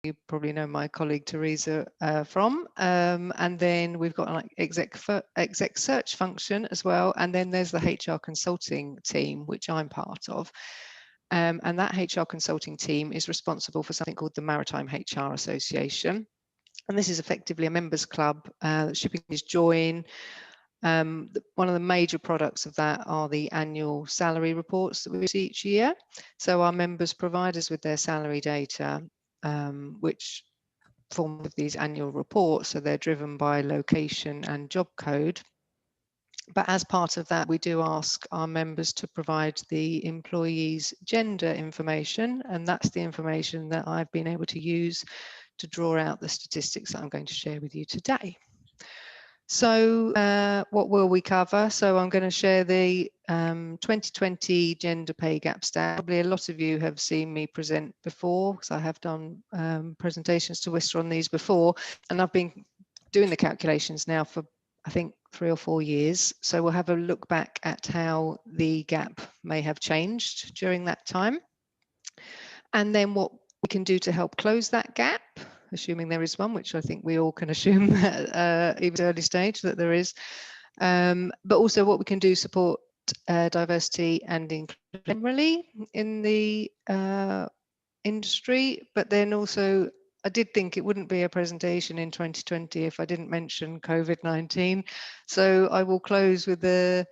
you probably know my colleague Teresa from. And then we've got an exec search function as well. And then there's the HR consulting team, which I'm part of. And that HR consulting team is responsible for something called the Maritime HR Association. And this is effectively a members club that shipping companies join. One of the major products of that are the annual salary reports that we see each year. So our members provide us with their salary data, which form of these annual reports. So they're driven by location and job code. But as part of that, we do ask our members to provide the employees' gender information, and that's the information that I've been able to use to draw out the statistics that I'm going to share with you today. So what will we cover? So I'm going to share the 2020 gender pay gap stat. Probably a lot of you have seen me present before, because I have done presentations to WISTA on these before, and I've been doing the calculations now for, I think, 3 or 4 years. So we'll have a look back at how the gap may have changed during that time, and then what we can do to help close that gap, assuming there is one, which I think we all can assume at even early stage that there is, but also what we can do to support diversity and inclusion generally in the industry. But then also, I did think it wouldn't be a presentation in 2020 if I didn't mention COVID-19. So I will close with a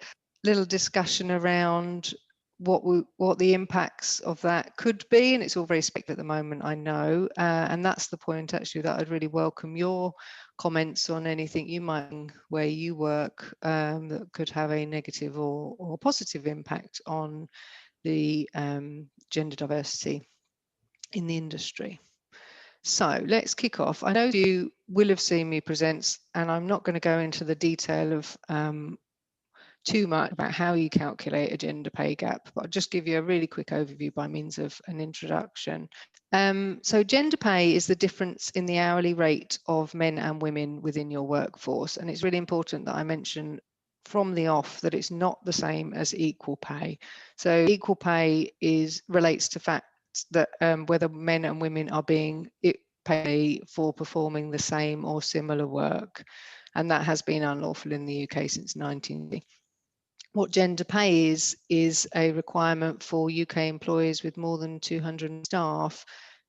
little discussion around what the impacts of that could be, and it's all very speculative at the moment, I know, and that's the point actually that I'd really welcome your comments on anything you might where you work that could have a negative or positive impact on the gender diversity in the industry. So let's kick off. I know you will have seen me present, and I'm not going to go into the detail of too much about how you calculate a gender pay gap, but I'll just give you a really quick overview by means of an introduction. So gender pay is the difference in the hourly rate of men and women within your workforce. And it's really important that I mention from the off that it's not the same as equal pay. So equal pay relates to fact that whether men and women are being paid for performing the same or similar work. And that has been unlawful in the UK since 1990. What gender pay is a requirement for UK employers with more than 200 staff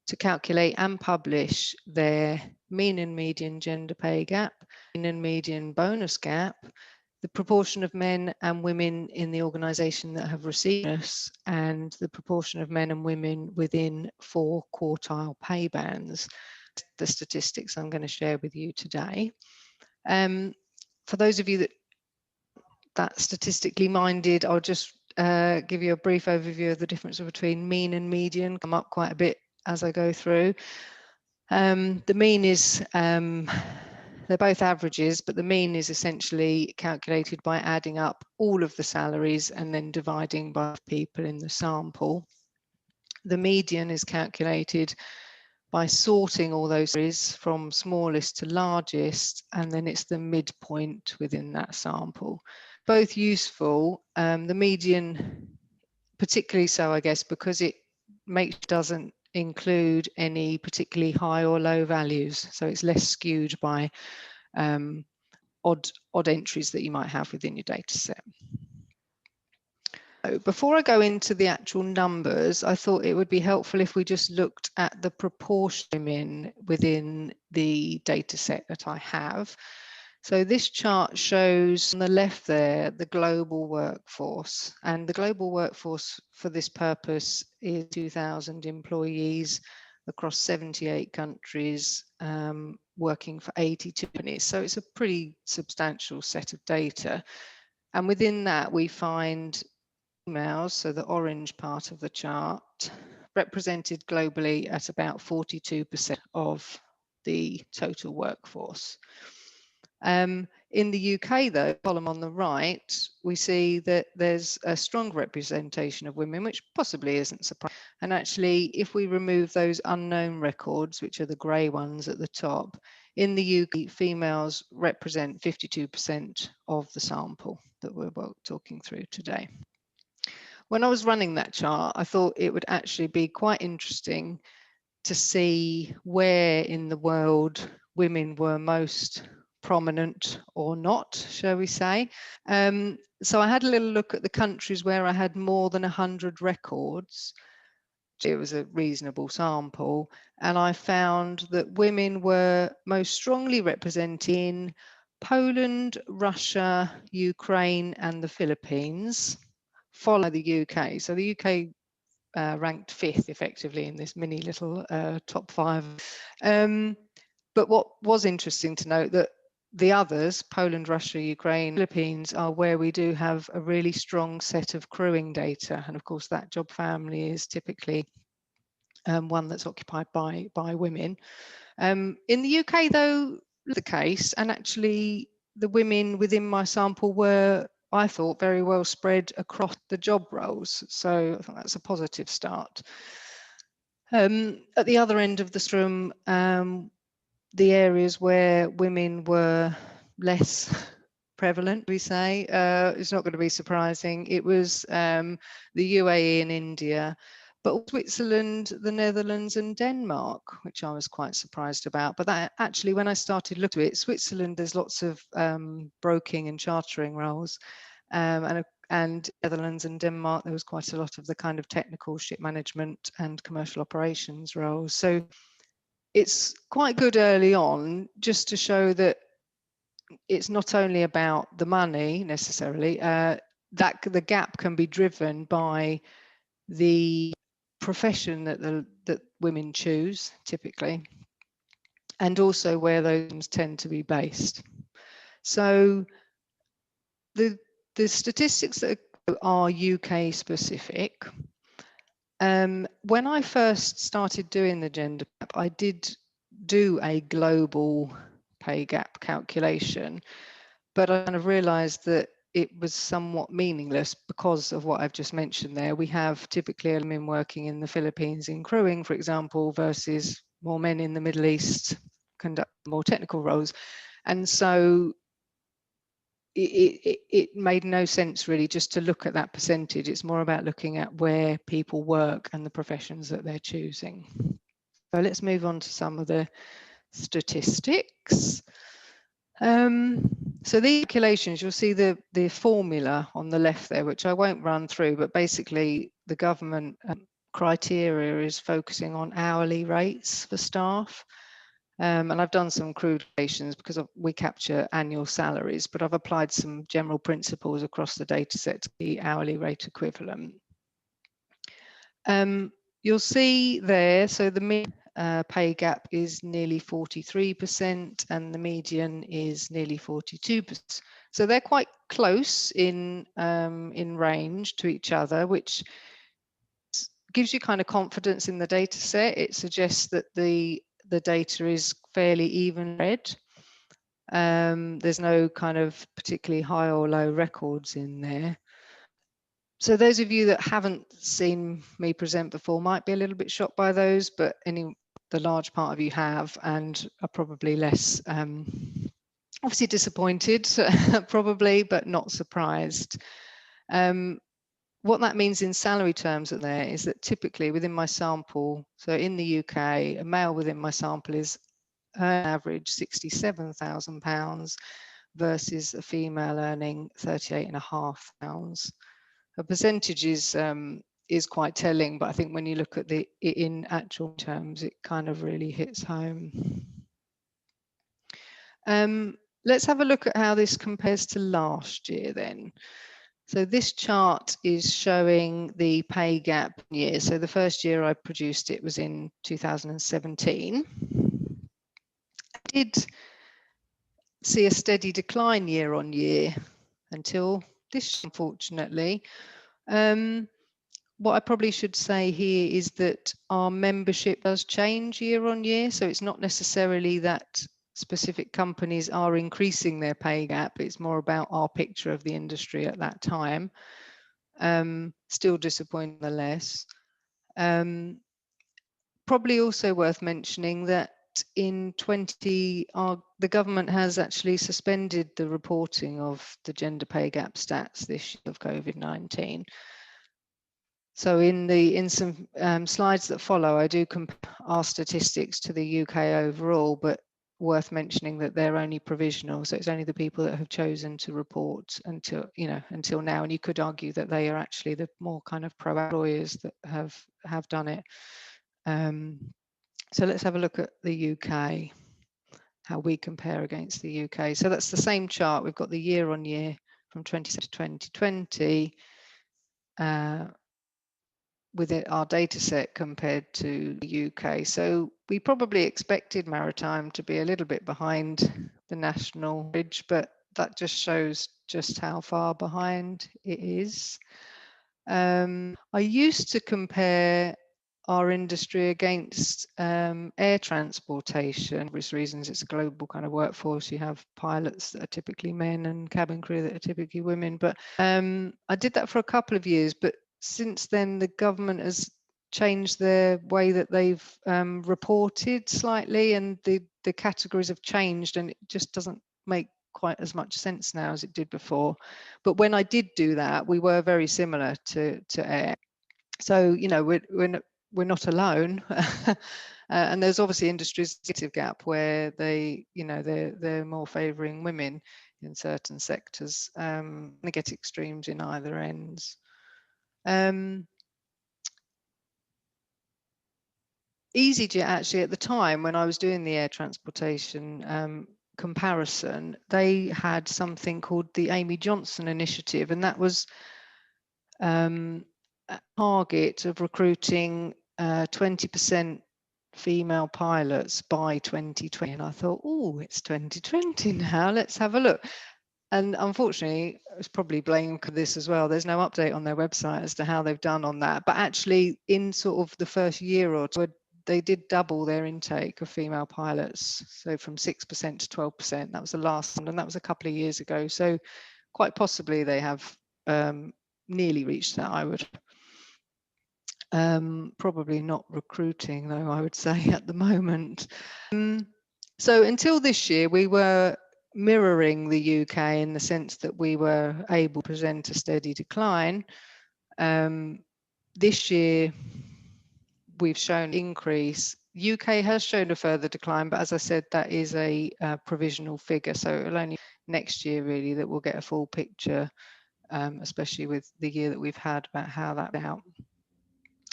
to calculate and publish their mean and median gender pay gap, mean and median bonus gap, the proportion of men and women in the organisation that have received this, and the proportion of men and women within 4 quartile pay bands. The statistics I'm going to share with you today. For those of you that statistically minded, I'll just give you a brief overview of the difference between mean and median, come up quite a bit as I go through. The mean is, they're both averages, but the mean is essentially calculated by adding up all of the salaries and then dividing by people in the sample. The median is calculated by sorting all those salaries from smallest to largest, and then it's the midpoint within that sample. Both useful, the median particularly so, I guess, because it doesn't include any particularly high or low values, so it's less skewed by odd entries that you might have within your data set. Before I go into the actual numbers, I thought it would be helpful if we just looked at the proportion within the data set that I have. So this chart shows on the left there the global workforce, and the global workforce for this purpose is 2,000 employees across 78 countries, working for 82 companies. So it's a pretty substantial set of data. And within that, we find females, so the orange part of the chart, represented globally at about 42% of the total workforce. In the UK, though, column on the right, we see that there's a strong representation of women, which possibly isn't surprising. And actually, if we remove those unknown records, which are the grey ones at the top, in the UK, females represent 52% of the sample that we're talking through today. When I was running that chart, I thought it would actually be quite interesting to see where in the world women were most prominent or not, shall we say. So I had a little look at the countries where I had more than 100 records. It was a reasonable sample, and I found that women were most strongly represented in Poland, Russia, Ukraine, and the Philippines, followed by the UK. So the UK ranked 5th effectively in this mini little top 5. But what was interesting to note that the others, Poland, Russia, Ukraine, Philippines, are where we do have a really strong set of crewing data. And of course, that job family is typically one that's occupied by women. In the UK, though, the case, and actually the women within my sample were, I thought, very well spread across the job roles. So I think that's a positive start. At the other end of the spectrum, the areas where women were less prevalent, we say, it's not going to be surprising. It was the UAE and India, but Switzerland, the Netherlands and Denmark, which I was quite surprised about. But that actually, when I started looking at it, Switzerland, there's lots of broking and chartering roles, and Netherlands and Denmark, there was quite a lot of the kind of technical ship management and commercial operations roles. So it's quite good early on just to show that it's not only about the money necessarily, that the gap can be driven by the profession that women choose typically, and also where those tend to be based. So the statistics that are UK specific. When I first started doing the gender gap, I did do a global pay gap calculation, but I kind of realized that it was somewhat meaningless because of what I've just mentioned there. We have typically women working in the Philippines in crewing, for example, versus more men in the Middle East conduct more technical roles. And so it made no sense really just to look at that percentage. It's more about looking at where people work and the professions that they're choosing. So let's move on to some of the statistics. So the calculations, you'll see the formula on the left there, which I won't run through, but basically the government criteria is focusing on hourly rates for staff. And I've done some crude calculations because we capture annual salaries, but I've applied some general principles across the data set to the hourly rate equivalent. You'll see there, so the mean pay gap is nearly 43% and the median is nearly 42%. So they're quite close in range to each other, which gives you kind of confidence in the data set. It suggests that the data is fairly even read. There's no kind of particularly high or low records in there. So those of you that haven't seen me present before might be a little bit shocked by those, but the large part of you have and are probably less obviously disappointed, probably, but not surprised. What that means in salary terms there is that typically within my sample, so in the UK, a male within my sample is on average £67,000 versus a female earning £38,500. The percentage is quite telling, but I think when you look at it in actual terms, it kind of really hits home. Let's have a look at how this compares to last year then. So this chart is showing the pay gap year. So the first year I produced it was in 2017. I did see a steady decline year on year until this, unfortunately. What I probably should say here is that our membership does change year on year. So it's not necessarily that specific companies are increasing their pay gap. It's more about our picture of the industry at that time. Still disappointing nonetheless. Probably also worth mentioning that in the government has actually suspended the reporting of the gender pay gap stats this year of COVID-19. So in some slides that follow, I do compare our statistics to the UK overall, but worth mentioning that they're only provisional. So it's only the people that have chosen to report until now. And you could argue that they are actually the more kind of pro-employers that have done it. So let's have a look at the UK, how we compare against the UK. So that's the same chart. We've got the year on year from 20 to 2020. With our data set compared to the UK. So we probably expected maritime to be a little bit behind the national average, but that just shows just how far behind it is. I used to compare our industry against air transportation. For obvious reasons, it's a global kind of workforce. You have pilots that are typically men and cabin crew that are typically women. But I did that for a couple of years, but since then the government has changed their way that they've reported slightly, and the categories have changed, and it just doesn't make quite as much sense now as it did before. But when I did do that, we were very similar to air. So we're not alone. And there's obviously industries gap where they're more favouring women in certain sectors. They get extremes in either ends. EasyJet actually at the time when I was doing the air transportation comparison, they had something called the Amy Johnson Initiative, and that was a target of recruiting 20% female pilots by 2020. And I thought, oh, it's 2020 now, let's have a look. And unfortunately, it's probably blamed for this as well. There's no update on their website as to how they've done on that. But actually, in sort of the first year or two, they did double their intake of female pilots. So from 6% to 12%. That was the last one, and that was a couple of years ago. So quite possibly they have nearly reached that, I would. Probably not recruiting, though, I would say at the moment. So until this year, we were mirroring the UK in the sense that we were able to present a steady decline. This year, we've shown increase. UK has shown a further decline, but as I said, that is a provisional figure. So it'll only next year really that we'll get a full picture, especially with the year that we've had, about how that out.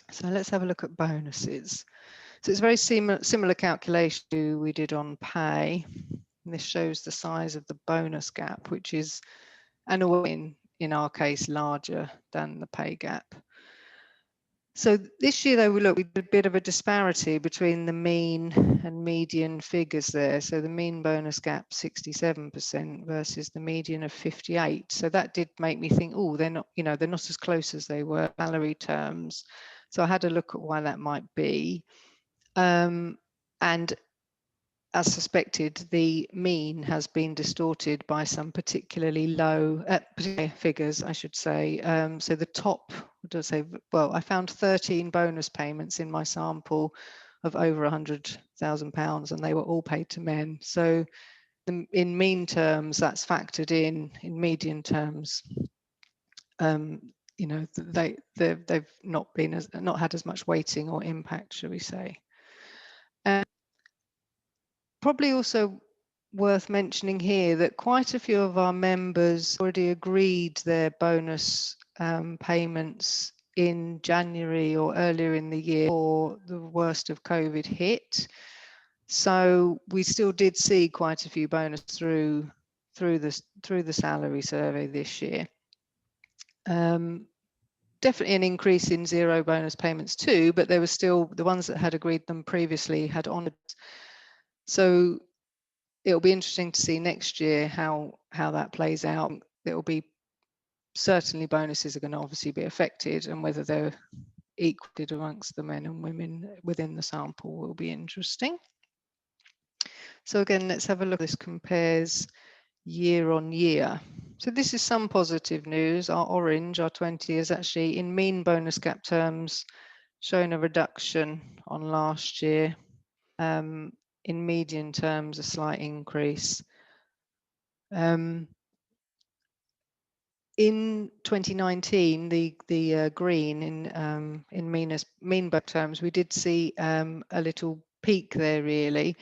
So let's have a look at bonuses. So it's a very similar calculation we did on pay. And this shows the size of the bonus gap, which is, and in our case, larger than the pay gap. So this year, though, we did a bit of a disparity between the mean and median figures there. So the mean bonus gap 67% versus the median of 58%. So that did make me think, oh, they're not as close as they were in salary terms. So I had a look at why that might be. And as suspected, the mean has been distorted by some particularly low figures, I should say. So the top, I found 13 bonus payments in my sample of over £100,000, and they were all paid to men. So in mean terms, that's factored in median terms. They've not had as much weighting or impact, shall we say. Probably also worth mentioning here that quite a few of our members already agreed their bonus payments in January or earlier in the year before the worst of COVID hit. So we still did see quite a few bonus through the salary survey this year. Definitely an increase in zero bonus payments too, but there was still the ones that had agreed them previously had honoured. So it'll be interesting to see next year how that plays out. It'll be certainly bonuses are going to obviously be affected, and whether they're equal amongst the men and women within the sample will be interesting. So again, let's have a look. This compares year on year. So this is some positive news. Our orange, our 20, is actually in mean bonus gap terms showing a reduction on last year. In median terms, a slight increase. in 2019, the green in mean bug terms, we did see a little peak there really.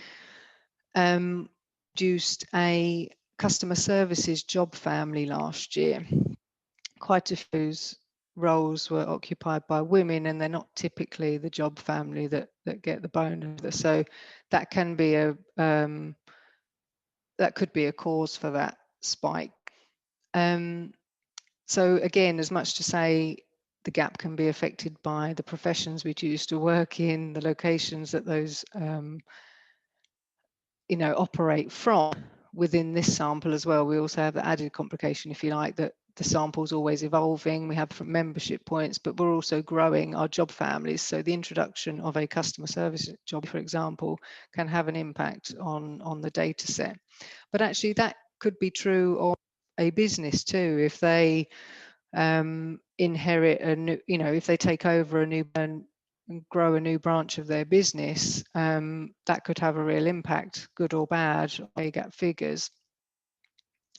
Produced a customer services job family last year. Quite a few roles were occupied by women, and they're not typically the job family that get the bonus. So that can be that could be a cause for that spike. So again, as much to say, the gap can be affected by the professions we choose to work in, the locations that those operate from. Within this sample as well, we also have the added complication, if you like, that the sample's always evolving. We have different membership points, but we're also growing our job families. So the introduction of a customer service job, for example, can have an impact on the data set. But actually that could be true of a business too. If they inherit a new, if they take over a new and grow a new branch of their business, that could have a real impact, good or bad, on pay gap figures.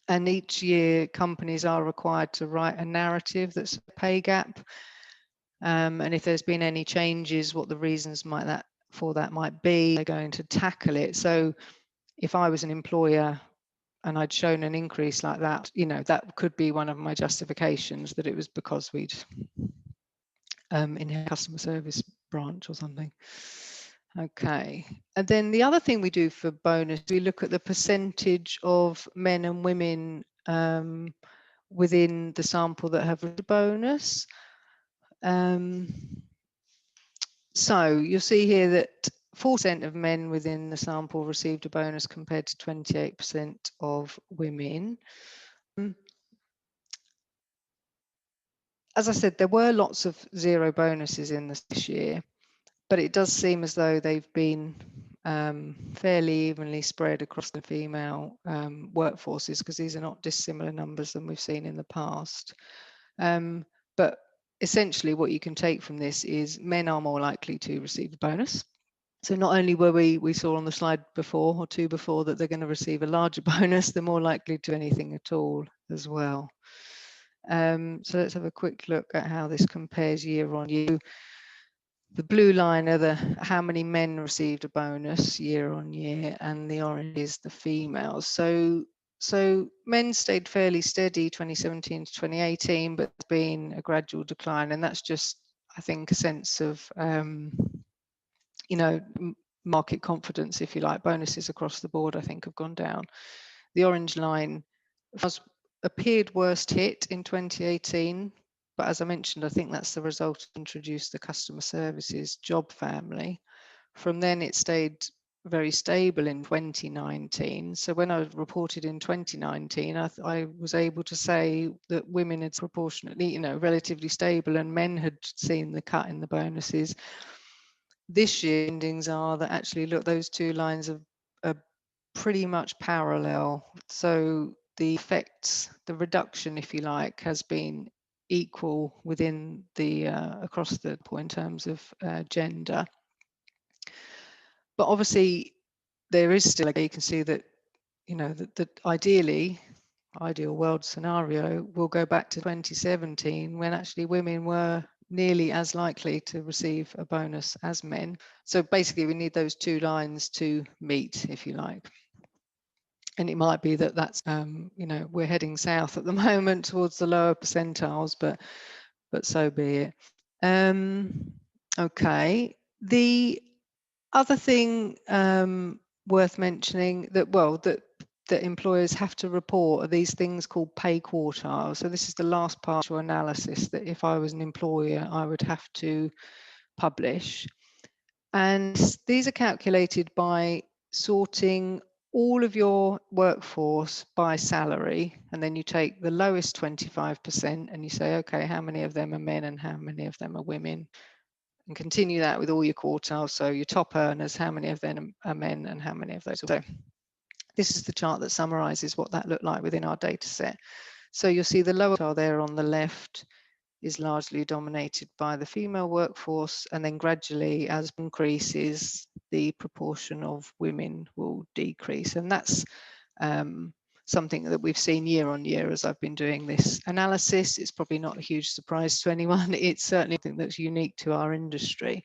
And each year companies are required to write a narrative that's a pay gap. And if there's been any changes, what the reasons for that might be, they're going to tackle it. So if I was an employer and I'd shown an increase like that, that could be one of my justifications, that it was because we'd in a customer service branch or something. Okay, and then the other thing we do for bonus, we look at the percentage of men and women within the sample that have a bonus. So you'll see here that 4% of men within the sample received a bonus compared to 28% of women. As I said, there were lots of zero bonuses in this year, but it does seem as though they've been fairly evenly spread across the female workforces, because these are not dissimilar numbers than we've seen in the past. But essentially what you can take from this is men are more likely to receive a bonus. So not only were we saw on the slide before or two before that they're going to receive a larger bonus, they're more likely to anything at all as well. So let's have a quick look at how this compares year on year. The blue line are how many men received a bonus year on year, and the orange is the females. So men stayed fairly steady 2017 to 2018, but there's been a gradual decline, and that's just, I think, a sense of market confidence, if you like. Bonuses across the board, I think, have gone down. The orange line appeared worst hit in 2018, but as I mentioned, I think that's the result of introduced the customer services job family. From then it stayed very stable in 2019. So when I reported in 2019, I was able to say that women had proportionately, relatively stable, and men had seen the cut in the bonuses. This year endings are that actually, look, those two lines are pretty much parallel. So the effects, the reduction, if you like, has been equal within the across the point in terms of gender. But obviously there is still, you can see that, that ideal world scenario will go back to 2017, when actually women were nearly as likely to receive a bonus as men. So basically we need those two lines to meet, if you like. And it might be that that's, we're heading south at the moment towards the lower percentiles, but so be it. Okay. The other thing worth mentioning that employers have to report are these things called pay quartiles. So this is the last part of analysis that if I was an employer, I would have to publish. And these are calculated by sorting all of your workforce by salary, and then you take the lowest 25% and you say, okay, how many of them are men and how many of them are women? And continue that with all your quartiles. So your top earners, how many of them are men and how many of those are women? This is the chart that summarizes what that looked like within our data set. So you'll see the lower quartile there on the left is largely dominated by the female workforce, and then gradually, as increases, the proportion of women will decrease. And that's something that we've seen year on year as I've been doing this analysis. It's probably not a huge surprise to anyone. It's certainly something that's unique to our industry.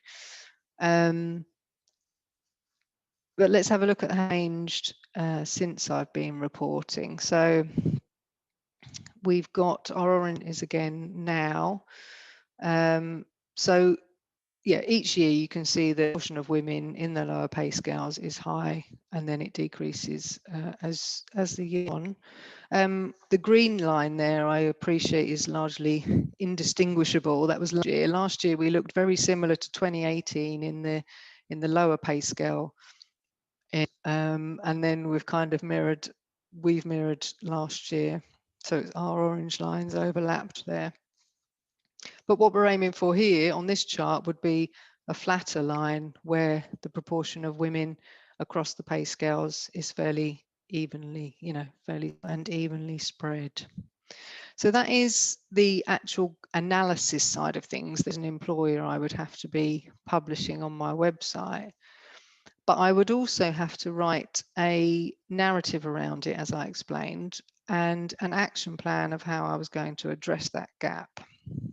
But let's have a look at how it's changed since I've been reporting. So we've got our orange is again now. So yeah, each year you can see the proportion of women in the lower pay scales is high, and then it decreases as the year on. The green line there, I appreciate, is largely indistinguishable. That was last year. Last year we looked very similar to 2018 in the lower pay scale, and then we've kind of mirrored last year. So our orange lines overlapped there. But what we're aiming for here on this chart would be a flatter line where the proportion of women across the pay scales is fairly evenly, fairly and evenly spread. So that is the actual analysis side of things. As an employer, I would have to be publishing on my website. But I would also have to write a narrative around it, as I explained, and an action plan of how I was going to address that gap.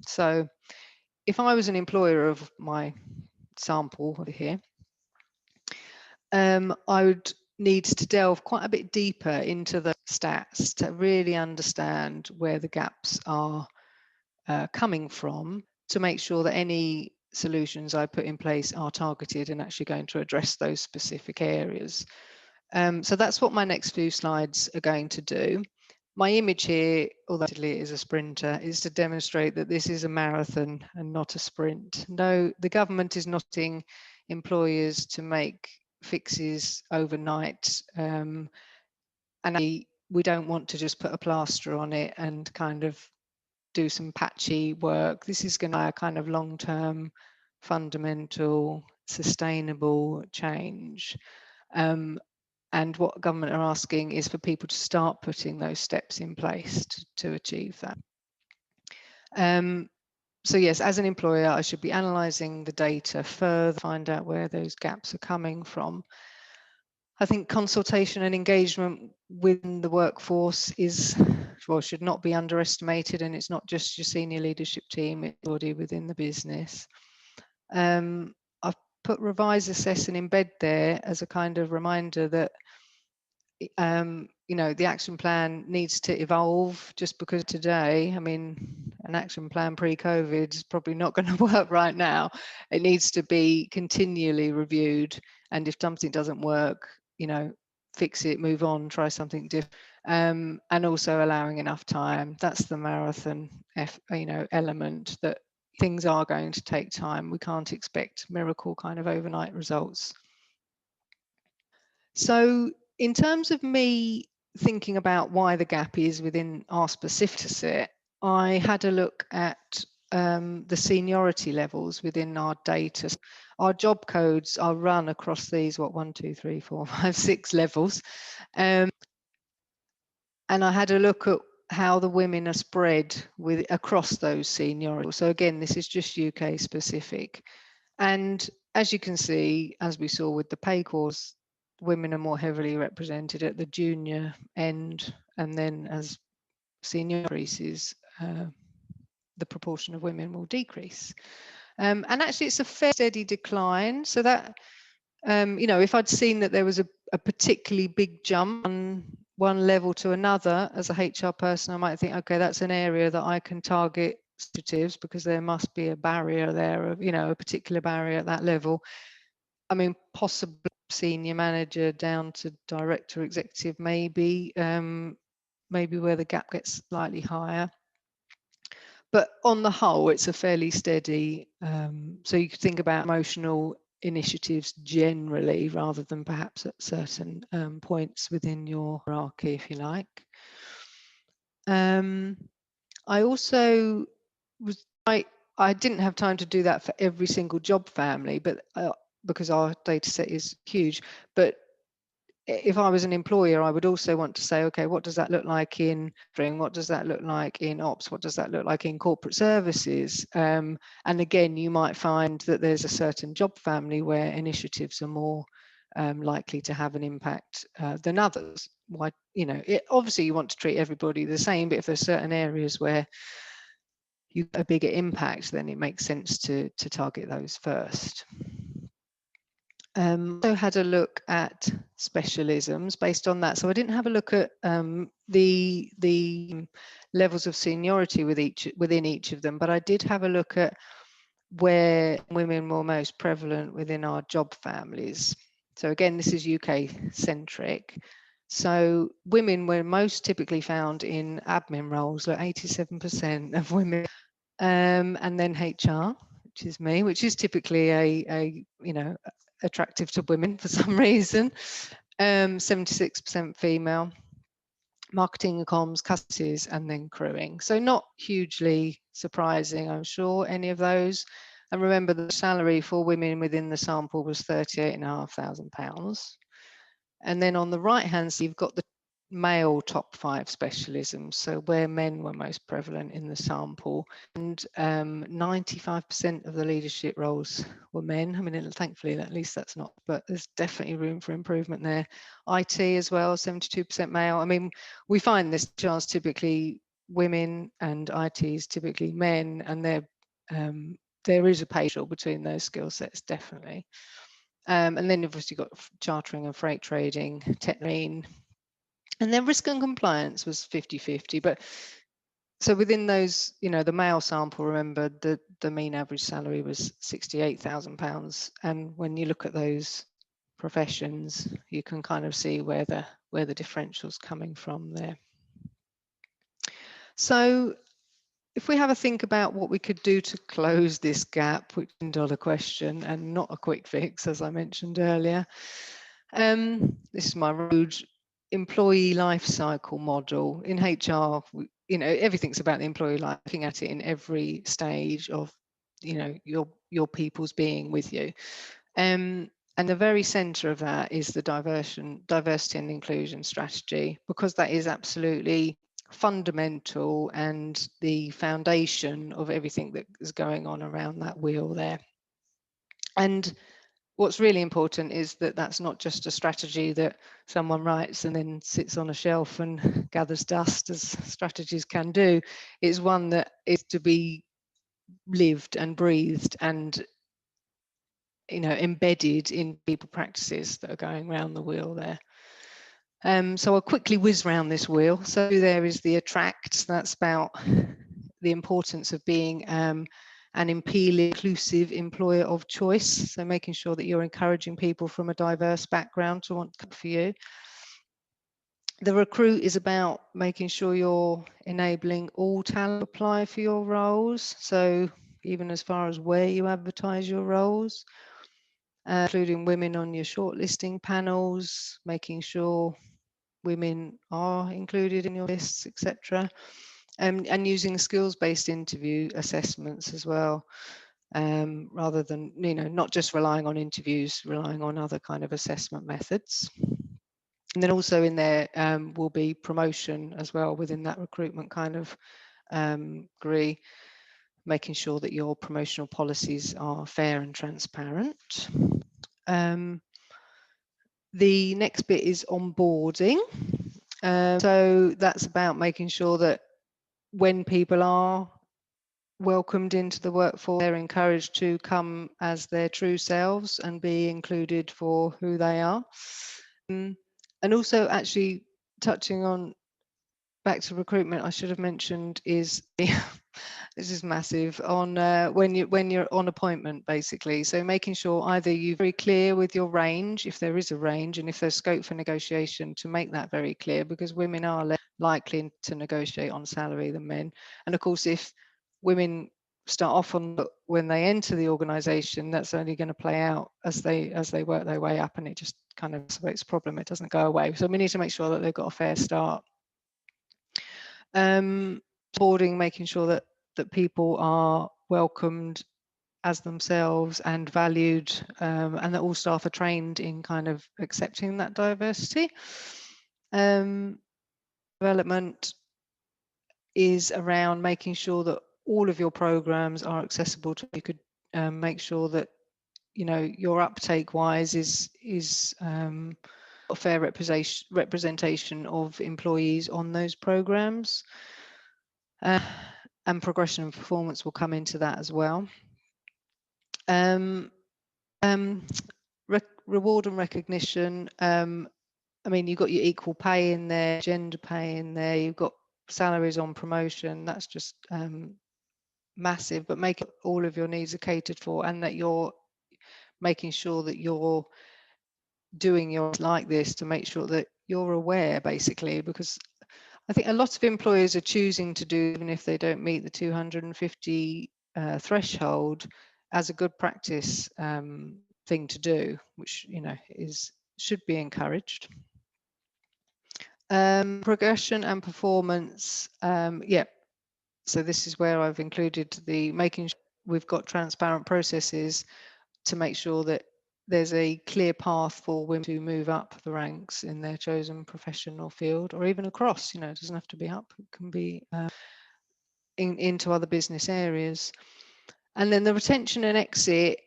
So if I was an employer of my sample over here, I would need to delve quite a bit deeper into the stats to really understand where the gaps are coming from, to make sure that any solutions I put in place are targeted and actually going to address those specific areas. So that's what my next few slides are going to do. My image here, although it is a sprinter, is to demonstrate that this is a marathon and not a sprint. No, the government is not asking employers to make fixes overnight. And we don't want to just put a plaster on it and kind of do some patchy work. This is going to be a kind of long-term, fundamental, sustainable change. And what government are asking is for people to start putting those steps in place to achieve that. So yes, as an employer, I should be analysing the data further, find out where those gaps are coming from. I think consultation and engagement within the workforce should not be underestimated, and it's not just your senior leadership team, it's already within the business. I've put revise, assess and embed there as a kind of reminder that the action plan needs to evolve. Just because today, I mean, an action plan pre-COVID is probably not going to work right now. It needs to be continually reviewed, and if something doesn't work, fix it, move on, try something different, and also allowing enough time. That's the marathon element, that things are going to take time. We can't expect miracle kind of overnight results. So in terms of me thinking about why the gap is within our specific set, I had a look at the seniority levels within our data. Our job codes are run across these, 1, 2, 3, 4, 5, 6 levels. And I had a look at how the women are spread across those seniority. So again, this is just UK specific. And as you can see, as we saw with the pay course, women are more heavily represented at the junior end, and then as senior increases, the proportion of women will decrease. And actually it's a fairly steady decline. So that, if I'd seen that there was a particularly big jump on one level to another as a HR person, I might think, okay, that's an area that I can target initiatives, because there must be a barrier there of, a particular barrier at that level. I mean, possibly senior manager down to director, executive, maybe where the gap gets slightly higher. But on the whole, it's a fairly steady. So you could think about emotional initiatives generally, rather than perhaps at certain points within your hierarchy, if you like. I also I didn't have time to do that for every single job family, but because our data set is huge. But if I was an employer, I would also want to say, okay, what does that look like in string? What does that look like in ops? What does that look like in corporate services? And again, you might find that there's a certain job family where initiatives are more likely to have an impact than others. Why, obviously you want to treat everybody the same, but if there's certain areas where you get a bigger impact, then it makes sense to target those first. Also had a look at specialisms based on that. So I didn't have a look at the levels of seniority within each of them, but I did have a look at where women were most prevalent within our job families. So again, this is UK centric. So women were most typically found in admin roles, like 87% of women, and then HR, which is me, which is typically a attractive to women for some reason. 76% female, marketing and comms, customers, and then crewing. So not hugely surprising, I'm sure, any of those. And remember, the salary for women within the sample was £38,500. And then on the right hand side, you've got the male top 5 specialisms, so where men were most prevalent in the sample, and 95% of the leadership roles were men. I mean, thankfully, at least that's not, but there's definitely room for improvement there. IT as well, 72% male. I mean, we find this chance typically women, and IT is typically men, and there is a pay gap between those skill sets, definitely. And then obviously you've got chartering and freight trading, technine, and then risk and compliance was 50-50. But so within those, the male sample, remember the mean average salary was £68,000. And when you look at those professions, you can kind of see where the differential's coming from there. So if we have a think about what we could do to close this gap, which is a $1 question and not a quick fix, as I mentioned earlier, this is my road employee life cycle model. In HR, everything's about the employee life, looking at it in every stage of, your people's being with you. And the very center of that is the diversity and inclusion strategy, because that is absolutely fundamental and the foundation of everything that is going on around that wheel there. And what's really important is that that's not just a strategy that someone writes and then sits on a shelf and gathers dust, as strategies can do. It's one that is to be lived and breathed and embedded in people practices that are going around the wheel there. So I'll quickly whiz round this wheel. So there is the attract. That's about the importance of being an inclusive employer of choice. So making sure that you're encouraging people from a diverse background to want to come for you. The recruit is about making sure you're enabling all talent to apply for your roles. So even as far as where you advertise your roles, including women on your shortlisting panels, making sure women are included in your lists, etc. And using skills-based interview assessments as well, rather than, not just relying on interviews, relying on other kind of assessment methods. And then also in there will be promotion as well within that recruitment kind of degree, making sure that your promotional policies are fair and transparent. The next bit is onboarding. So that's about making sure that when people are welcomed into the workforce, they're encouraged to come as their true selves and be included for who they are. And also actually touching on back to recruitment, I should have mentioned is this is massive on when you're on appointment, basically. So making sure either you're very clear with your range, if there is a range, and if there's scope for negotiation, to make that very clear, because women are less likely to negotiate on salary than men. And of course, if women start off on when they enter the organisation, that's only going to play out as they work their way up, and it just kind of creates a problem. It doesn't go away. So we need to make sure that they've got a fair start. Boarding, making sure that people are welcomed as themselves and valued, and that all staff are trained in kind of accepting that diversity. Development is around making sure that all of your programs are accessible to you. Could make sure that you know, your uptake wise is a fair representation of employees on those programs. And progression and performance will come into that as well. Reward and recognition. I mean, you've got your equal pay in there, gender pay in there, you've got salaries on promotion. That's just massive, but make all of your needs are catered for, and that you're making sure that you're doing your like this to make sure that you're aware, basically, because I think a lot of employers are choosing to do, even if they don't meet the 250 threshold, as a good practice thing to do, which, you know, should be encouraged. Progression and performance. Yeah, so this is where I've included the making sure we've got transparent processes to make sure that there's a clear path for women to move up the ranks in their chosen profession or field, or even across. You know, it doesn't have to be up, it can be into other business areas. And then the retention and exit,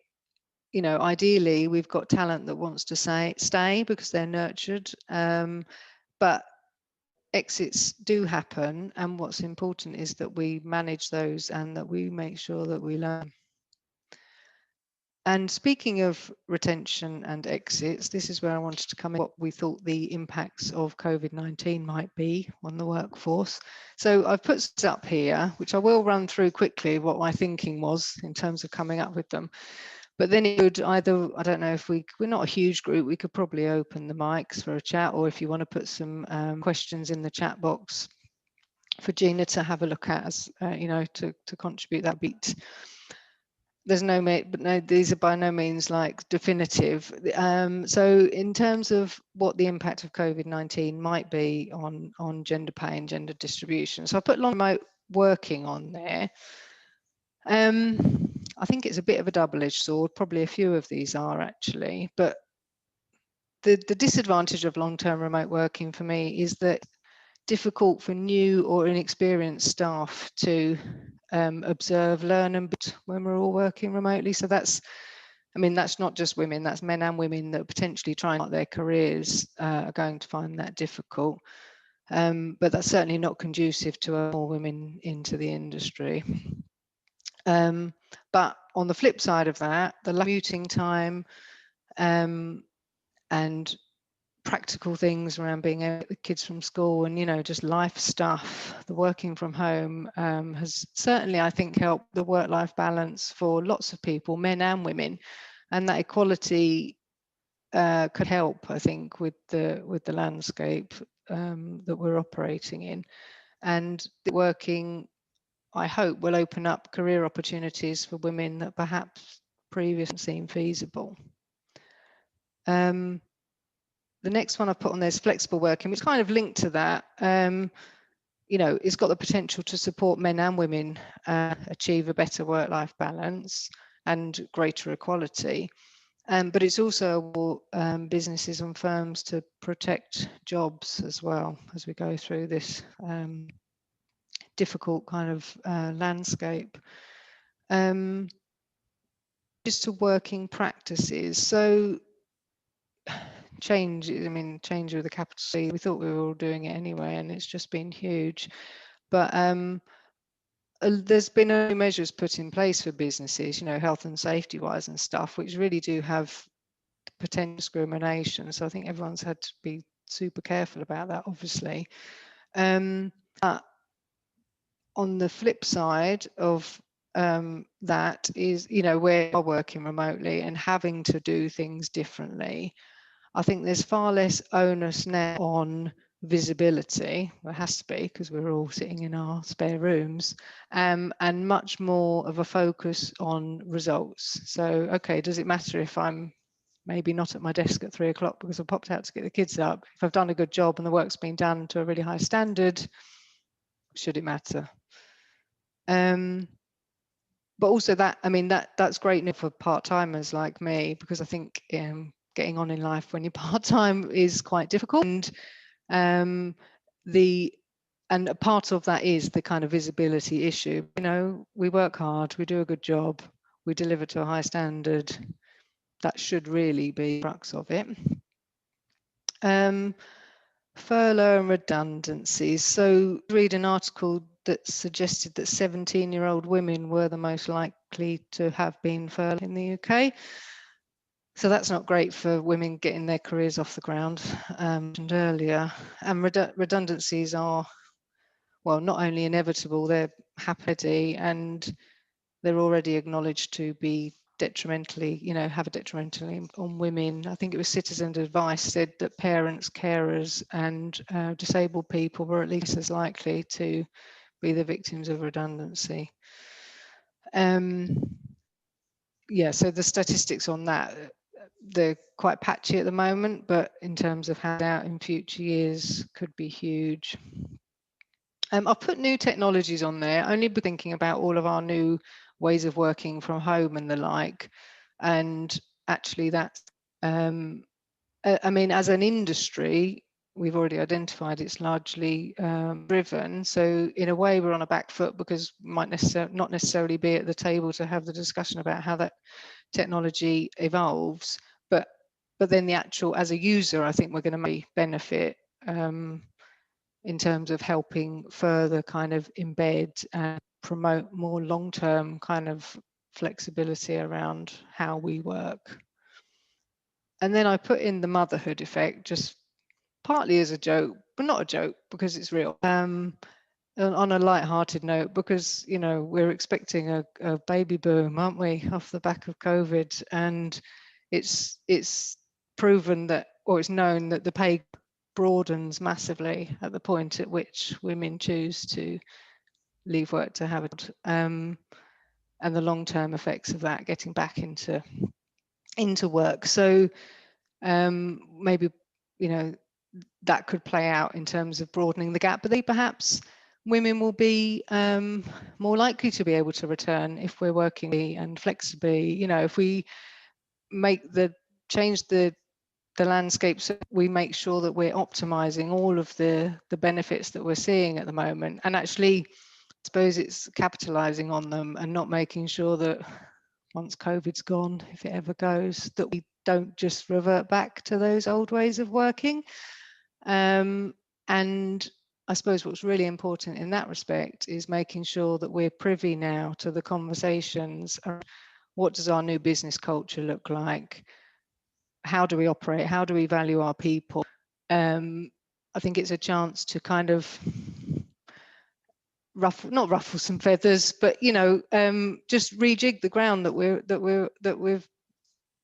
you know, ideally we've got talent that wants to stay because they're nurtured, but exits do happen, and what's important is that we manage those and that we make sure that we learn. And speaking of retention and exits, this is where I wanted to come in, what we thought the impacts of COVID-19 might be on the workforce. So I've put this up here, which I will run through quickly what my thinking was in terms of coming up with them. But then it would either, I don't know, if we're not a huge group, we could probably open the mics for a chat, or if you want to put some questions in the chat box for Gina to have a look at, as you know, to contribute that beat. There's no, but no, these are by no means like definitive. So in terms of what the impact of COVID-19 might be on gender pay and gender distribution, so I put long remote working on there. I think it's a bit of a double-edged sword. Probably a few of these are actually, but the disadvantage of long-term remote working for me is that difficult for new or inexperienced staff to observe, learn, and build when we're all working remotely. So that's, I mean, that's not just women, that's men and women that are potentially trying out their careers are going to find that difficult. But that's certainly not conducive to more women into the industry. But on the flip side of that, the commuting time and practical things around being able to get the kids from school and, you know, just life stuff, the working from home has certainly, I think, helped the work-life balance for lots of people, men and women, and that equality could help, I think, with the landscape that we're operating in. And the working, I hope, will open up career opportunities for women that perhaps previously seemed feasible. The next one I put on there is flexible working, which kind of linked to that. You know, it's got the potential to support men and women achieve a better work-life balance and greater equality. But it's also businesses and firms to protect jobs as well as we go through this difficult kind of landscape. Just to working practices. So change, I mean, change with a capital C, we thought we were all doing it anyway, and it's just been huge. But there's been no measures put in place for businesses, you know, health and safety wise and stuff, which really do have potential discrimination. So I think everyone's had to be super careful about that, obviously. But on the flip side of that is, you know, we're working remotely and having to do things differently. I think there's far less onus now on visibility. There has to be, because we're all sitting in our spare rooms, and much more of a focus on results. So, okay, does it matter if I'm maybe not at my desk at 3 o'clock because I popped out to get the kids up? If I've done a good job and the work's been done to a really high standard, should it matter? But also that, I mean, that's great for part-timers like me, because I think getting on in life when you're part-time is quite difficult, and a part of that is the kind of visibility issue. You know, we work hard, we do a good job, we deliver to a high standard, that should really be the crux of it. Furlough and redundancies. So read an article that suggested that 17-year-old women were the most likely to have been furloughed in the UK. So that's not great for women getting their careers off the ground, mentioned earlier. And redundancies are, well, not only inevitable, they're happy, and they're already acknowledged to be detrimentally, have a detrimental on women. I think it was Citizen Advice said that parents, carers, and disabled people were at least as likely to be the victims of redundancy. Yeah, so the statistics on that, they're quite patchy at the moment, but in terms of how out in future years could be huge. I'll put new technologies on there, only by thinking about all of our new ways of working from home and the like. And actually that's, I mean, as an industry, we've already identified it's largely driven. So in a way, we're on a back foot because we might not necessarily be at the table to have the discussion about how that technology evolves. But then the actual, as a user, I think we're going to benefit in terms of helping further kind of embed and promote more long-term kind of flexibility around how we work. And then I put in the motherhood effect, just partly as a joke, but not a joke because it's real. On a light-hearted note, because we're expecting a baby boom, aren't we, off the back of COVID, and it's proven that, or it's known that the pay broadens massively at the point at which women choose to leave work to have it, and the long-term effects of that getting back into work. So maybe that could play out in terms of broadening the gap, but perhaps women will be more likely to be able to return if we're working and flexibly. If we change the landscape, so we make sure that we're optimizing all of the benefits that we're seeing at the moment, and actually I suppose it's capitalizing on them and not making sure that once COVID's gone, if it ever goes, that we don't just revert back to those old ways of working. And I suppose what's really important in that respect is making sure that we're privy now to the conversations around what does our new business culture look like? How do we operate? How do we value our people? I think it's a chance to kind of not ruffle some feathers, but just rejig the ground that we've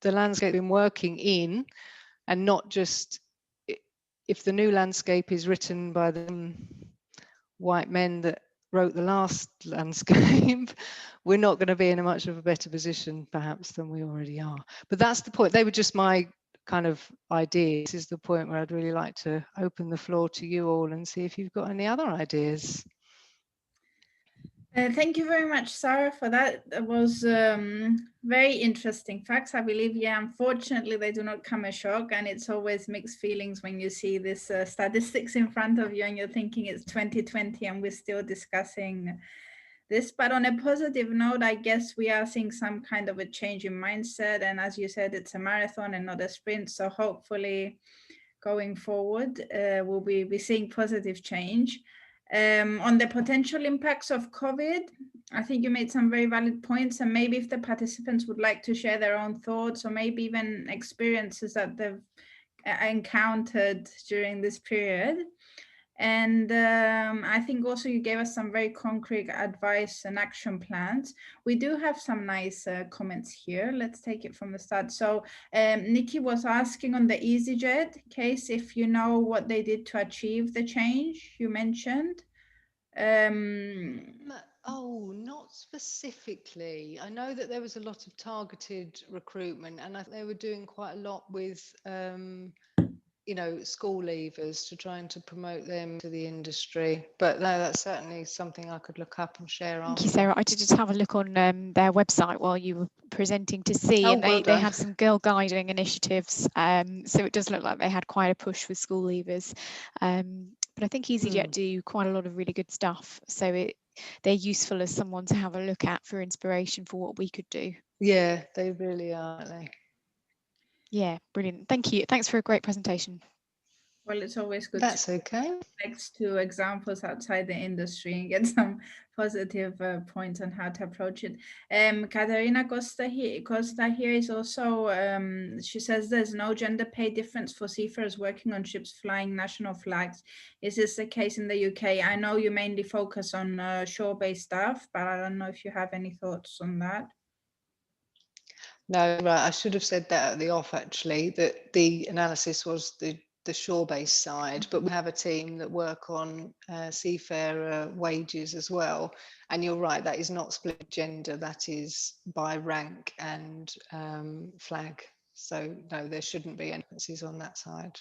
the landscape been working in, and not just if the new landscape is written by the white men that wrote the last landscape, we're not going to be in a much of a better position perhaps than we already are. But that's the point. They were just my kind of ideas. This is the point where I'd really like to open the floor to you all and see if you've got any other ideas. Thank you very much, Sarah, for that. That was very interesting facts. I believe, unfortunately, they do not come as shock, and it's always mixed feelings when you see this statistics in front of you and you're thinking it's 2020 and we're still discussing this. But on a positive note, I guess we are seeing some kind of a change in mindset. And as you said, it's a marathon and not a sprint. So hopefully going forward, we'll be seeing positive change. On the potential impacts of COVID, I think you made some very valid points, and maybe if the participants would like to share their own thoughts or maybe even experiences that they've encountered during this period. And I think also you gave us some very concrete advice and action plans. We do have some nice comments here. Let's take it from the start. So Nikki was asking on the EasyJet case, if you know what they did to achieve the change you mentioned. Oh, not specifically. I know that there was a lot of targeted recruitment, and I think they were doing quite a lot with school leavers to trying to promote them to the industry. But no, that's certainly something I could look up and share after. Thank you, Sarah. I did just have a look on their website while you were presenting to see, and they had some girl guiding initiatives. So it does look like they had quite a push with school leavers. But I think EasyJet do quite a lot of really good stuff. So they're useful as someone to have a look at for inspiration for what we could do. Yeah, they really are. Yeah, brilliant. Thank you. Thanks for a great presentation. Well, it's always good. That's okay. Next to examples outside the industry and get some positive points on how to approach it. Katarina Costa here is also, she says there's no gender pay difference for seafarers working on ships flying national flags. Is this the case in the UK? I know you mainly focus on shore-based staff, but I don't know if you have any thoughts on that. No, right. I should have said that at the off, actually, that the analysis was the shore-based side, but we have a team that work on seafarer wages as well. And you're right, that is not split gender, that is by rank and flag. So no, there shouldn't be any differences on that side.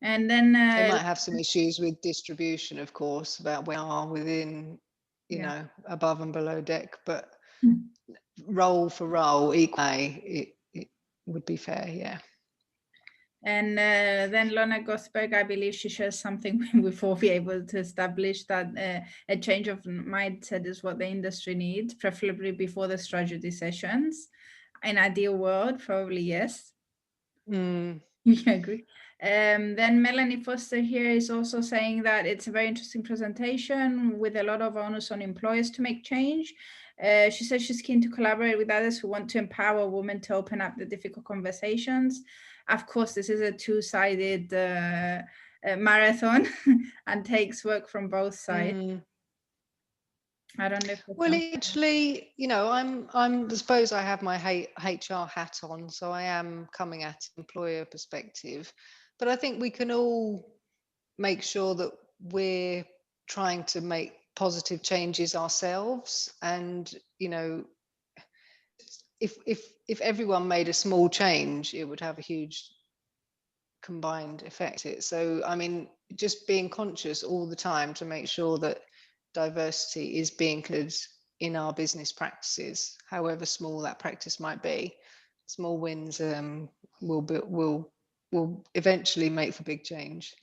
And then they might have some issues with distribution, of course, about where they are within, you know, above and below deck, but role for role, equally, it would be fair, yeah. And then Lorna Gothberg, I believe she shares something before we able to establish that a change of mindset is what the industry needs, preferably before the strategy sessions. In ideal world, probably yes. You agree? Then Melanie Foster here is also saying that it's a very interesting presentation with a lot of onus on employers to make change. She says she's keen to collaborate with others who want to empower women to open up the difficult conversations. Of course, this is a two-sided marathon and takes work from both sides. I don't know if well, actually, you know, I suppose I have my HR hat on, so I am coming at employer perspective, but I think we can all make sure that we're trying to make positive changes ourselves. And, you know, if everyone made a small change, it would have a huge combined effect. So, I mean, just being conscious all the time to make sure that diversity is being included in our business practices, however small that practice might be. Small wins will eventually make for big change.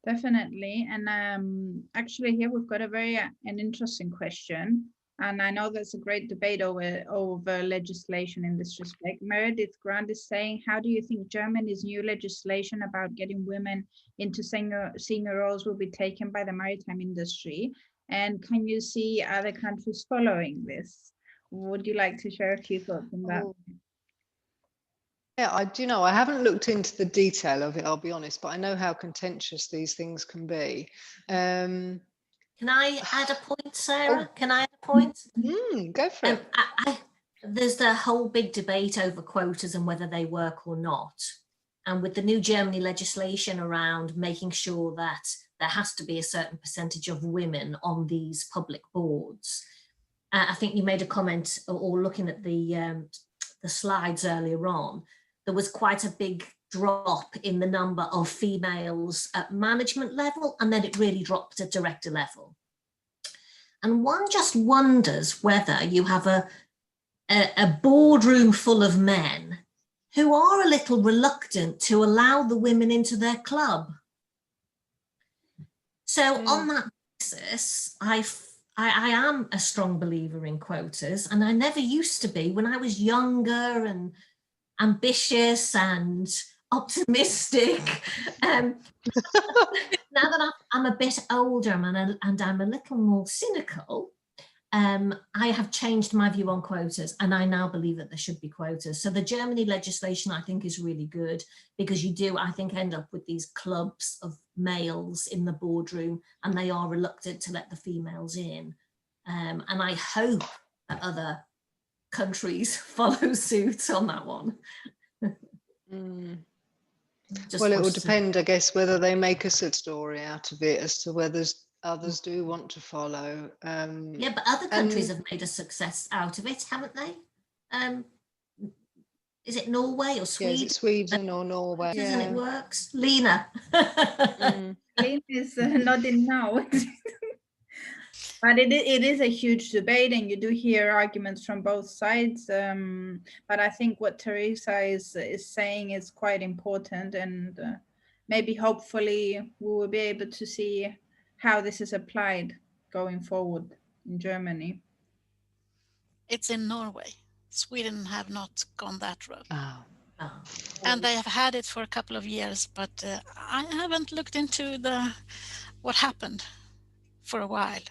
Definitely. And actually here we've got a very an interesting question. And I know there's a great debate over legislation in this respect. Meredith Grant is saying, how do you think Germany's new legislation about getting women into senior roles will be taken by the maritime industry? And can you see other countries following this? Would you like to share a few thoughts on that? Yeah, I haven't looked into the detail of it, I'll be honest, but I know how contentious these things can be. Can I add a point, Sarah? Can I add a point? Go for it. There's the whole big debate over quotas and whether they work or not. And with the new Germany legislation around making sure that there has to be a certain percentage of women on these public boards. I think you made a comment, or looking at the slides earlier on, there was quite a big drop in the number of females at management level, and then it really dropped at director level. And one just wonders whether you have a boardroom full of men who are a little reluctant to allow the women into their club. So on that basis, I am a strong believer in quotas, and I never used to be when I was younger and ambitious and optimistic. Now that I'm a bit older and I'm a little more cynical, I have changed my view on quotas, and I now believe that there should be quotas. So the Germany legislation, I think, is really good, because you do, I think, end up with these clubs of males in the boardroom, and they are reluctant to let the females in. And I hope that other countries follow suit on that one. Well, it will depend, I guess, whether they make a success story out of it as to whether others do want to follow. Yeah, but other countries have made a success out of it, haven't they? Is it Norway or Sweden? Yeah, is it Sweden or Norway? Yeah. And it works. Lena. Lena is nodding now. But it is a huge debate, and you do hear arguments from both sides. But I think what Teresa is saying is quite important, and maybe hopefully we will be able to see how this is applied going forward in Germany. It's in Norway. Sweden have not gone that road. Oh. And they have had it for a couple of years, but I haven't looked into what happened for a while.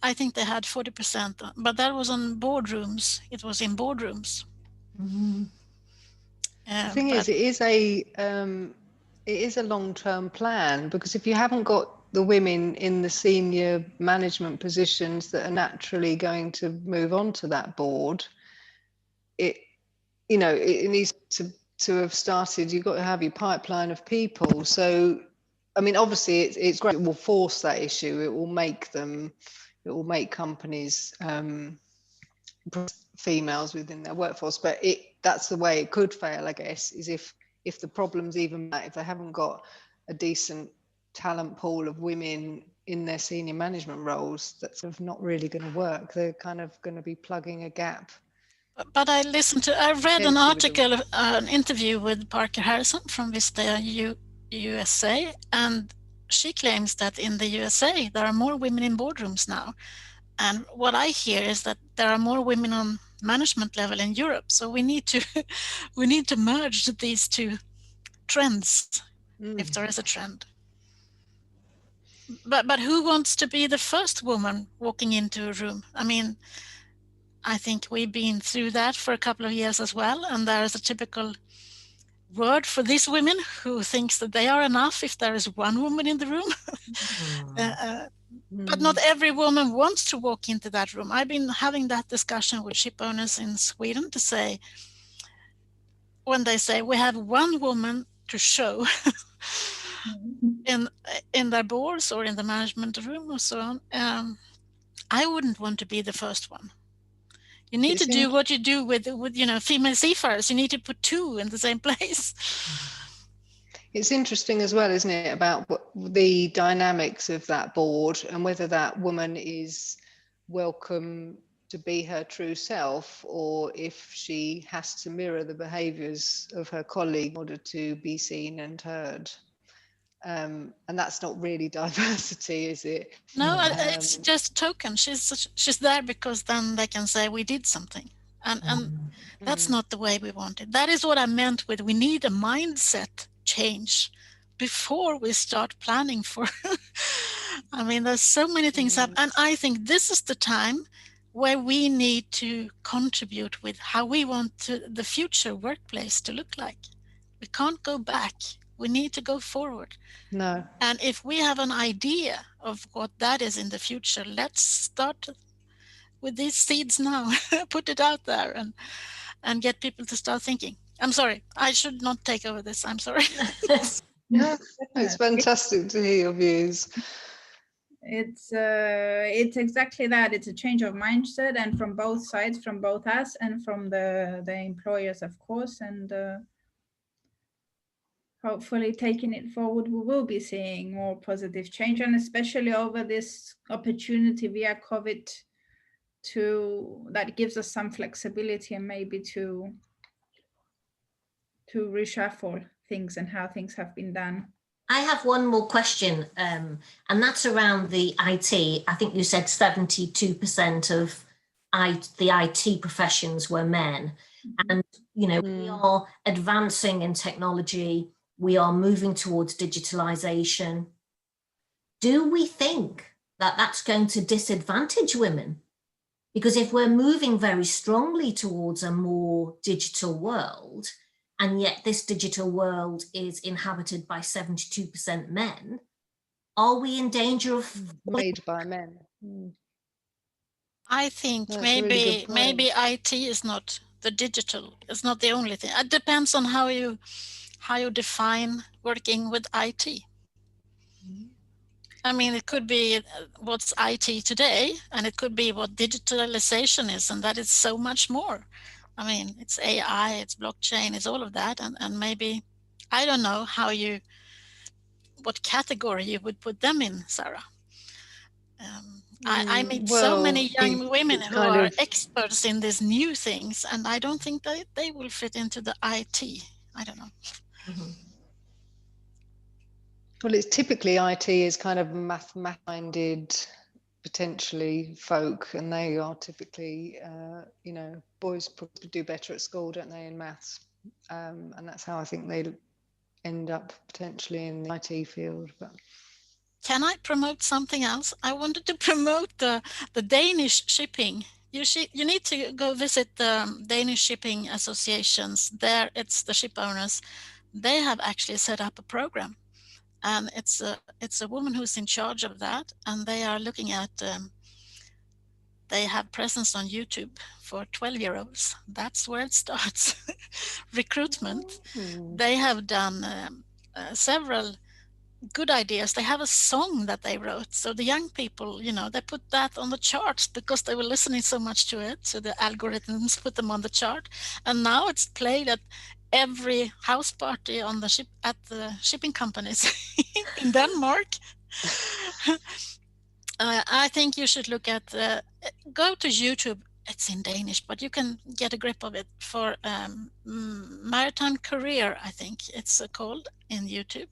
I think they had 40%, but that was on boardrooms. It was in boardrooms. The thing is, it is a long-term plan, because if you haven't got the women in the senior management positions that are naturally going to move on to that board, it needs to have started. You've got to have your pipeline of people. So, I mean, obviously it's great. It will force that issue. It will make companies females within their workforce, but that's the way it could fail, I guess, is if the problem's even that, if they haven't got a decent talent pool of women in their senior management roles, that's sort of not really going to work. They're kind of going to be plugging a gap. But I read an article, an interview with Parker Harrison from WISTA USA, and she claims that in the USA there are more women in boardrooms now. And what I hear is that there are more women on management level in Europe. So we need to merge these two trends, if there is a trend. But who wants to be the first woman walking into a room? I mean, I think we've been through that for a couple of years as well, and there is a typical word for these women who thinks that they are enough if there is one woman in the room. But not every woman wants to walk into that room. I've been having that discussion with ship owners in Sweden to say, when they say we have one woman to show in their boards or in the management room or so on, I wouldn't want to be the first one. You need to do what you do with female seafarers. You need to put two in the same place. It's interesting as well, isn't it, about the dynamics of that board and whether that woman is welcome to be her true self, or if she has to mirror the behaviours of her colleague in order to be seen and heard. And that's not really diversity, is it? No, it's just a token. She's there because then they can say we did something, and that's not the way we want it. That is what I meant with we need a mindset change before we start planning for. I mean, there's so many things up, and I think this is the time where we need to contribute with how we want the future workplace to look like. We can't go back. We need to go forward. No. And if we have an idea of what that is in the future, let's start with these seeds now. Put it out there and get people to start thinking. I'm sorry, I should not take over this. I'm sorry. No, it's fantastic to hear your views. It's exactly that. It's a change of mindset, and from both sides, from both us and from the employers, of course, and hopefully taking it forward, we will be seeing more positive change, and especially over this opportunity via COVID that gives us some flexibility and maybe to reshuffle things and how things have been done. I have one more question, and that's around the IT. I think you said 72% of the IT professions were men. And, we are advancing in technology. We are moving towards digitalization. Do we think that that's going to disadvantage women? Because if we're moving very strongly towards a more digital world, and yet this digital world is inhabited by 72% men, are we in danger of... Made by men. I think maybe IT is not the digital, it's not the only thing. It depends on how you define working with IT. I mean, it could be what's IT today, and it could be what digitalization is, and that is so much more. I mean, it's AI, it's blockchain, it's all of that, and maybe, I don't know what category you would put them in, Sarah. I meet so many young women who are experts in these new things, and I don't think that they will fit into the IT. I don't know. Well, it's typically IT is kind of math-minded potentially folk, and they are typically, you know, boys probably do better at school, don't they, in maths, and that's how I think they end up potentially in the IT field. But can I promote something else? I wanted to promote the Danish shipping. You need to go visit the Danish shipping associations. There, it's the ship owners. They have actually set up a program, and it's a woman who's in charge of that, and they are looking at. They have presence on YouTube for 12-year-olds. That's where it starts. Recruitment. They have done several good ideas. They have a song that they wrote. So the young people, you know, they put that on the charts because they were listening so much to it. So the algorithms put them on the chart. And now it's played at every house party on the ship at the shipping companies in Denmark. I think you should look at, go to YouTube. It's in Danish, but you can get a grip of it for Maritime Career, I think it's called, in YouTube.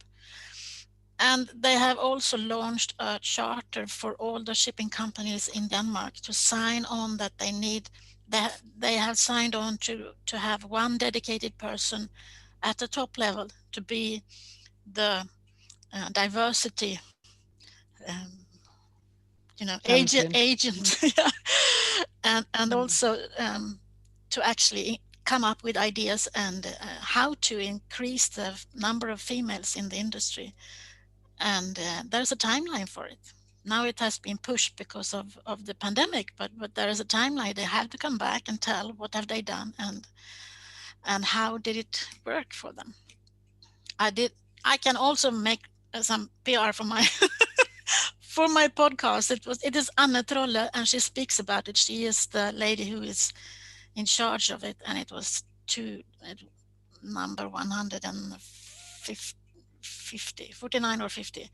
And they have also launched a charter for all the shipping companies in Denmark to sign on that they need, that they have signed on to have one dedicated person at the top level to be the diversity you know, agent yeah. and also to actually come up with ideas and how to increase the number of females in the industry. And there's a timeline for it. Now it has been pushed because of the pandemic, but there is a timeline. They have to come back and tell what have they done and how did it work for them. I can also make some PR for my for my podcast. It is Anne Trolle, and she speaks about it. She is the lady who is in charge of it, and it was number 49 or 50.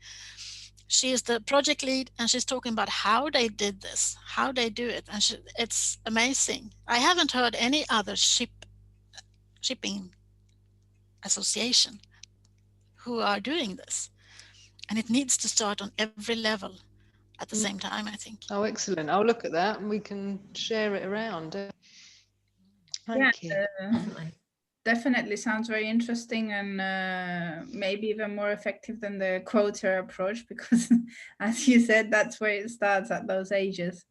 She is the project lead, and she's talking about how they did this, how they do it, and it's amazing. I haven't heard any other shipping association who are doing this, and it needs to start on every level at the same time, I think. Oh, excellent. I'll look at that and we can share it around. Thank you. Definitely sounds very interesting, and maybe even more effective than the quota approach, because as you said, that's where it starts, at those ages.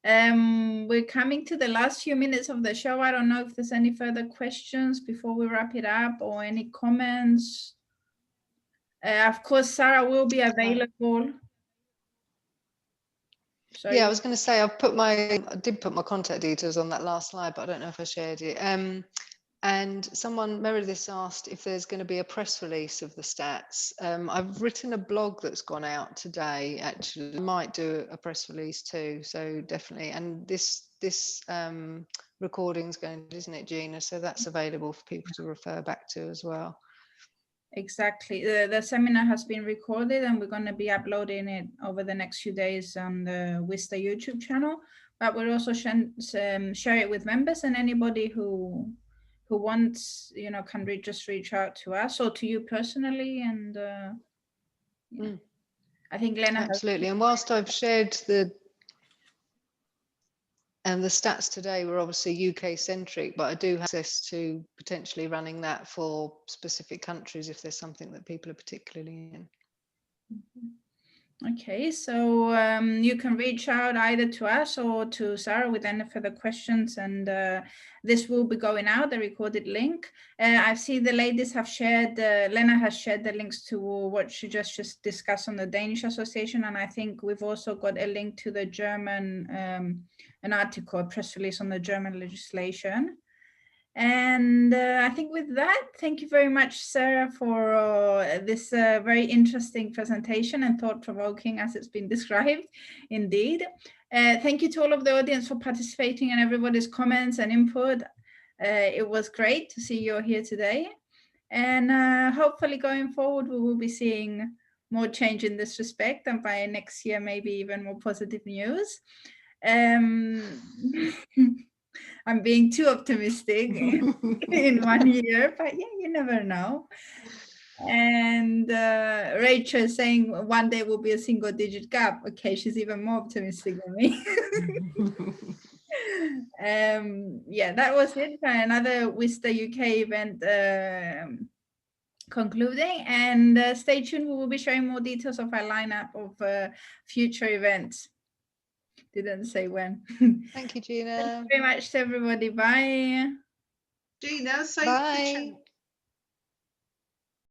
We're coming to the last few minutes of the show. I don't know if there's any further questions before we wrap it up, or any comments. Of course, Sarah will be available. Sorry. Yeah, I was going to say I did put my contact details on that last slide, but I don't know if I shared it. And someone, Meredith, asked if there's going to be a press release of the stats. I've written a blog that's gone out today. Actually, I might do a press release too. So definitely, and this recording's going, isn't it, Gina? So that's available for people to refer back to as well. Exactly. The seminar has been recorded, and we're going to be uploading it over the next few days on the WISTA YouTube channel. But we'll also share it with members, and anybody who wants, you know, can just reach out to us or to you personally. And I think Lena absolutely. And whilst I've shared the stats today were obviously UK centric, but I do have access to potentially running that for specific countries if there's something that people are particularly in. Okay, so you can reach out either to us or to Sarah with any further questions, and this will be going out, the recorded link. I've seen the ladies have shared, Lena has shared the links to what she just discussed on the Danish Association, and I think we've also got a link to the German, an article, a press release on the German legislation. And I think with that, thank you very much, Sarah, for this very interesting presentation and thought-provoking, as it's been described, indeed. Thank you to all of the audience for participating and everybody's comments and input. It was great to see you here today. And hopefully going forward, we will be seeing more change in this respect, and by next year, maybe even more positive news. I'm being too optimistic in 1 year, but yeah, you never know. And Rachel is saying one day will be a single digit gap. Okay, she's even more optimistic than me. Yeah, that was it for another WISTA UK event concluding, and stay tuned. We will be sharing more details of our lineup of future events. Didn't say when. Thank you, Gina. Thank you very much to everybody. Bye. Gina, say Bye.